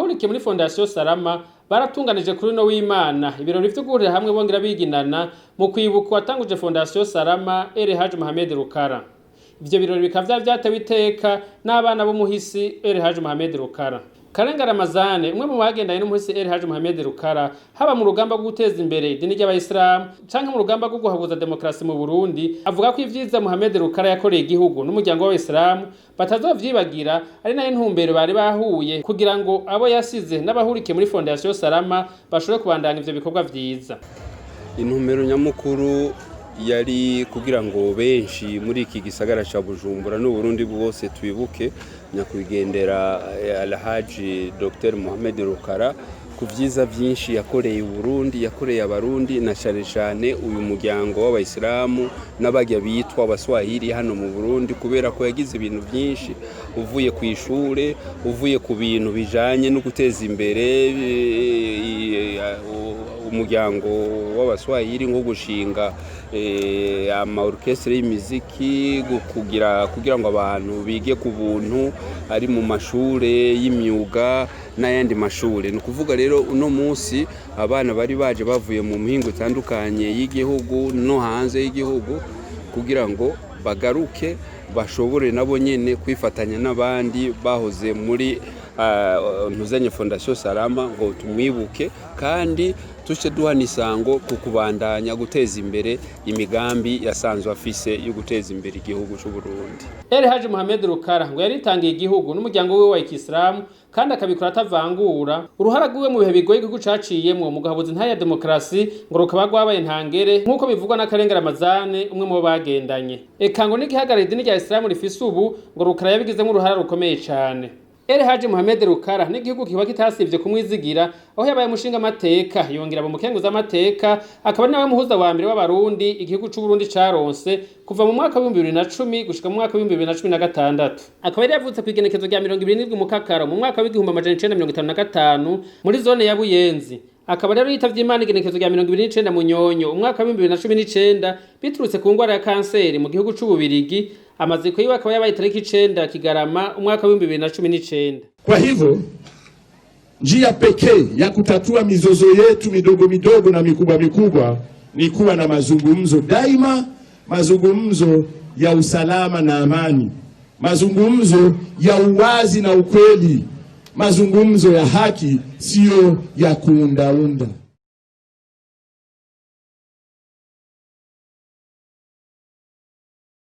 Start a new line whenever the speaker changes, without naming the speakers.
Abahurikiye muri Fondation Salama baratunganije kuri no w'Imana ibirori vyo guhurira hamwe bongera biginana mu kwibuka watanguje Fondation Salama El Hadji Mohamed Rukara. Ivyo birori bikavya vyatewe iteka n'abana b'umuhisi El Hadji Mohamed Rukara. Karenga Ramazane umwe mu bagendanye n'umuhisi El Hadji Mohamed Rukara haba mu rugamba rwo guteza imbere idini ry'Abayisilamu canke mu rugamba rwo guhabuza demokrasi mu Burundi avuga ko ivyiza Mohamed Rukara yakoreye igihugu n'umuryango w'Abayisilamu batazovyibagira ari nayo ntumbero bari bahuye kugira ngo abo yasize n'abahurikiye muri Fondation Salama bashobore kubandanya ivyo bikorwa vyiza.
Intumbero nyamukuru yari kugira ngo benshi muri iki gisagara ca Bujumbura no Burundi bwose twibuke nyakwigendera Alhaji Dr Mohamed Rukara ku vyiza vyinshi yakoreye Burundi, yakoreye abarundi na cyane uyu muryango w'Abayisilamu n'abajya bitwa abaswahili hano mu Burundi, kubera ko yagize ibintu byinshi uvuye ku ishure, uvuye ku bintu bijanye no guteza imbere umuryango w'abaswahili nko gushinga ama orchestre y'imiziki kugira ngo abantu bige ku buntu ari mu mashure y'imyuga n'ayandi mashure. No kuvuga rero uno munsi abana bari baje bavuye mu mihingo itandukanye y'igihugu no hanze y'igihugu kugira ngo bagaruke bashobore nabo nyene kwifatanya n'abandi bahoze muri ntuzanye Fondation Salama ngo tumwibuke kandi tuce duhana isango ku kubandanya guteza imbere imigambi yasanzwe afise yo guteza imbere igihugu cy'u Burundi.
El Hadji Mohamed Rukara ngo yaritangiye igihugu n'umuryango we wa Islamu kandi akabikora atavangura. Uruhara rwiwe mu bihe bigoye igihugu caciyemwo mu gahabuza intaya ya demokrasi ngo rukaba rwabaye ntangere nk'uko bivugwa na Karenga Ramazane umwe mu bagendanye. Eka ngo n'igihagarariye idini rya Islamu rifise ubu ngo Rukara yabigizemo uruhara rukomeye cyane. El Hadji Mohamed Rukara n'igihugu kiba kitasivye kumwizigira aho yabaye umushinga amateka yongera mu mukenguza amateka akaba nawe muhuza wa mbere w'abarundi igihugu cy'u Burundi caronse kuva mu mwaka wa 2010 gushika mu mwaka wa 2016. Akaba yari yavutse ku igenekezo rya 27 mu Kakaro mu mwaka wa 1955 muri zone ya Buyenzi. Akaba rero yitavye Imana igenekezo rya 29 mu Nyonyo umwaka wa 2019 biturutse ku ngwara ya kanseri mu gihugu cy'u Bubirigi. Amaziko yiwe akaba yabaye tariki 9 Kigarama umwaka wa 2019.
Kwa hivyo njia pekee ya kutatua mizozo yetu midogo midogo na mikubwa mikubwa ni kuwa na mazungumzo daima, mazungumzo ya usalama na amani, mazungumzo ya uwazi na ukweli, mazungumzo ya haki, sio ya kuundaunda.